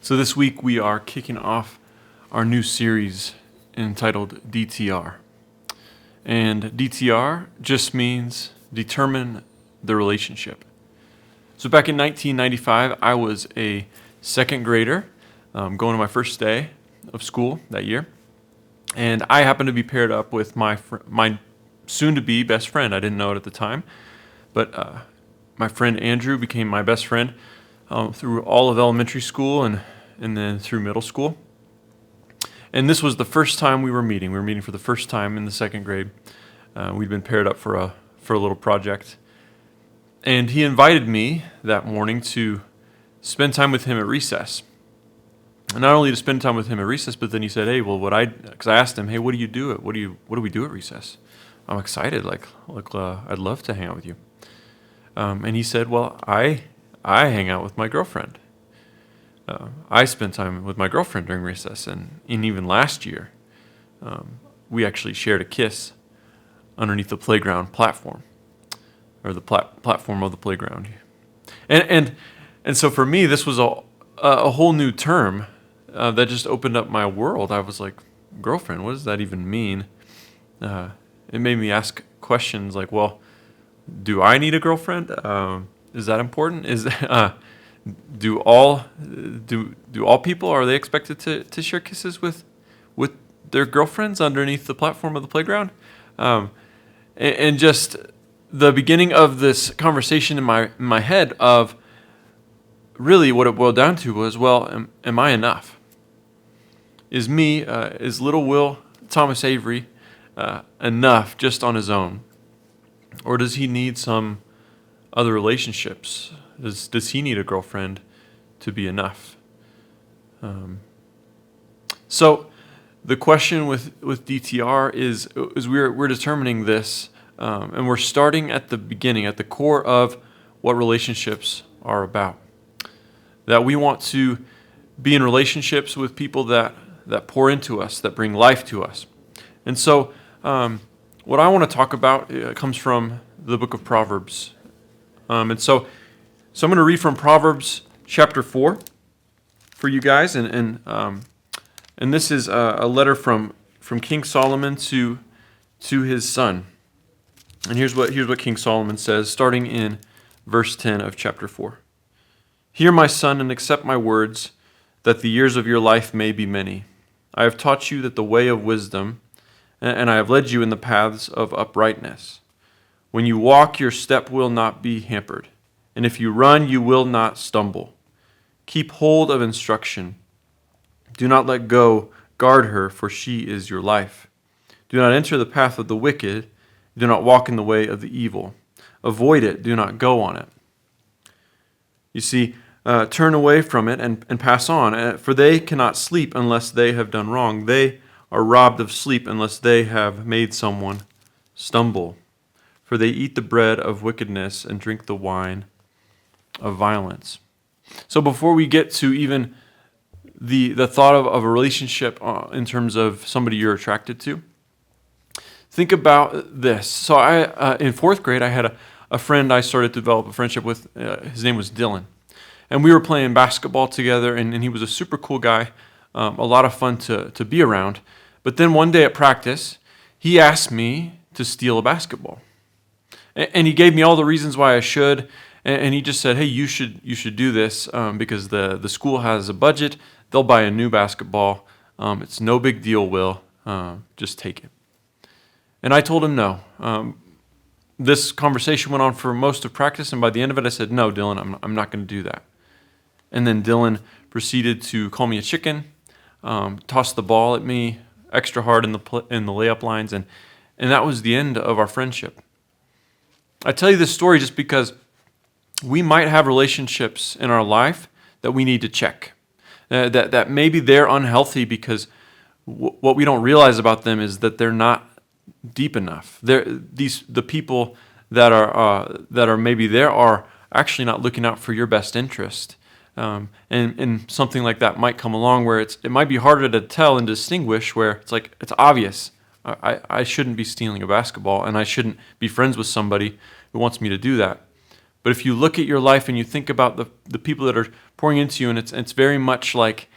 So this week we are kicking off our new series entitled DTR. And DTR just means determine the relationship. So back in 1995, I was a second grader going to my first day of school that year. And I happened to be paired up with my soon-to-be best friend. I didn't know it at the time, but my friend Andrew became my best friend through all of elementary school and then through middle school. And this was the first time we were meeting. We were meeting for the first time in the second grade. We'd been paired up for a little project. And he invited me that morning to spend time with him at recess. And not only to spend time with him at recess, but then he said, "Hey, well, because I asked him, hey, what do we do at recess? I'm excited. I'd love to hang out with you." And he said, "Well, I hang out with my girlfriend. I spent time with my girlfriend during recess, and even last year, we actually shared a kiss underneath the playground platform, or the platform of the playground." And so for me, this was a whole new term that just opened up my world. I was like, girlfriend, what does that even mean? It made me ask questions like, well, do I need a girlfriend? Is that important? Do all people, are they expected to share kisses with their girlfriends underneath the platform of the playground? And just the beginning of this conversation in my head of really what it boiled down to was, well, am I enough? Is little Will Thomas Avery enough just on his own? Or does he need some other relationships? Does he need a girlfriend to be enough? So the question with DTR is we're determining this, and we're starting at the beginning, at the core of what relationships are about. That we want to be in relationships with people that pour into us, that bring life to us. And so what I want to talk about comes from the book of Proverbs. And so I'm going to read from Proverbs chapter 4 for you guys, and this is a letter from King Solomon to his son. And here's what King Solomon says, starting in verse 10 of chapter 4. "Hear, my son, and accept my words, that the years of your life may be many. I have taught you that the way of wisdom, and I have led you in the paths of uprightness. When you walk, your step will not be hampered, and if you run, you will not stumble. Keep hold of instruction. Do not let go. Guard her, for she is your life. Do not enter the path of the wicked. Do not walk in the way of the evil. Avoid it. Do not go on it." You see, turn away from it and pass on, for they cannot sleep unless they have done wrong. They are robbed of sleep unless they have made someone stumble. For they eat the bread of wickedness and drink the wine of violence. So before we get to even the thought of a relationship in terms of somebody you're attracted to, think about this. So in fourth grade, I had a friend I started to develop a friendship with. His name was Dylan. And we were playing basketball together, and he was a super cool guy, a lot of fun to be around. But then one day at practice, he asked me to steal a basketball. And he gave me all the reasons why I should, and he just said, "Hey, you should do this because the school has a budget. They'll buy a new basketball. It's no big deal, Will. Just take it." And I told him no. This conversation went on for most of practice, and by the end of it, I said, "No, Dylan, I'm not going to do that." And then Dylan proceeded to call me a chicken, toss the ball at me extra hard in the layup lines, and that was the end of our friendship. I tell you this story just because we might have relationships in our life that we need to check, that maybe they're unhealthy because what we don't realize about them is that they're not deep enough. The people that are maybe there are actually not looking out for your best interest. And something like that might come along where it might be harder to tell and distinguish, where it's obvious. I shouldn't be stealing a basketball, and I shouldn't be friends with somebody who wants me to do that. But if you look at your life and you think about the people that are pouring into you, and it's very much like,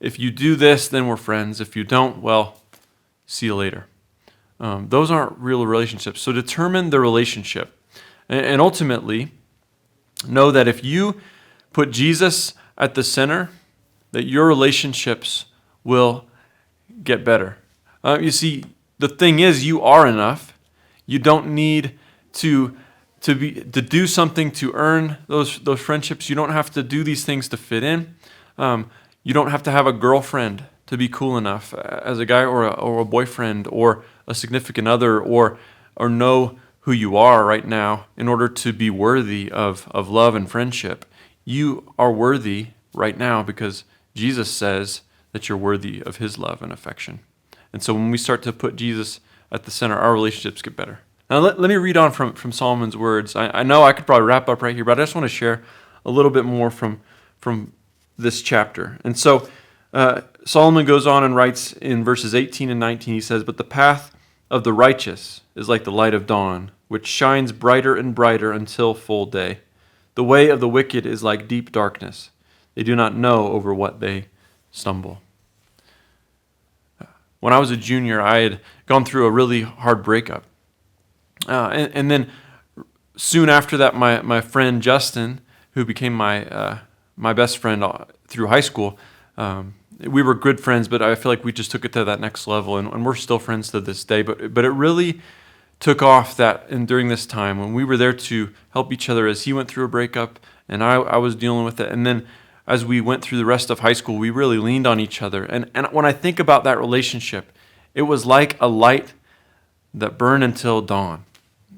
if you do this, then we're friends. If you don't, well, see you later. Those aren't real relationships. So determine the relationship. And ultimately, know that if you put Jesus at the center, that your relationships will get better. You see, the thing is, you are enough. You don't need to do something to earn those friendships. You don't have to do these things to fit in. You don't have to have a girlfriend to be cool enough as a guy, or a boyfriend, or a significant other, or know who you are right now in order to be worthy of love and friendship. You are worthy right now because Jesus says that you're worthy of his love and affection. And so when we start to put Jesus at the center, our relationships get better. Now let me read on from Solomon's words. I know I could probably wrap up right here, but I just want to share a little bit more from this chapter. And so Solomon goes on and writes in verses 18 and 19, he says, "But the path of the righteous is like the light of dawn, which shines brighter and brighter until full day. The way of the wicked is like deep darkness. They do not know over what they stumble." When I was a junior, I had gone through a really hard breakup. And then soon after that, my friend Justin, who became my best friend through high school, we were good friends, but I feel like we just took it to that next level, and we're still friends to this day. But it really took off during this time when we were there to help each other as he went through a breakup, and I was dealing with it. And then as we went through the rest of high school, we really leaned on each other. And when I think about that relationship, it was like a light that burned until dawn.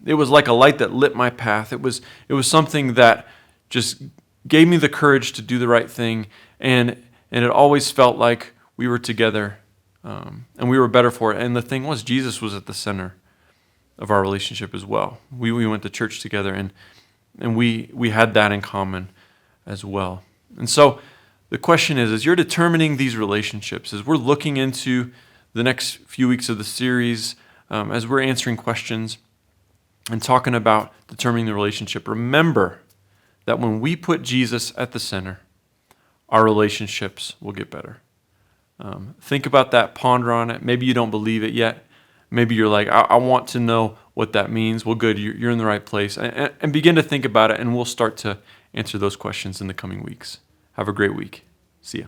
It was like a light that lit my path. It was something that just gave me the courage to do the right thing, and it always felt like we were together, and we were better for it. And the thing was, Jesus was at the center of our relationship as well. We went to church together, and we had that in common as well. And so the question is, as you're determining these relationships, as we're looking into the next few weeks of the series, as we're answering questions and talking about determining the relationship, remember that when we put Jesus at the center, our relationships will get better. Think about that, ponder on it. Maybe you don't believe it yet. Maybe you're like, I want to know what that means. Well, good, you're in the right place. And begin to think about it, and we'll start to answer those questions in the coming weeks. Have a great week. See ya.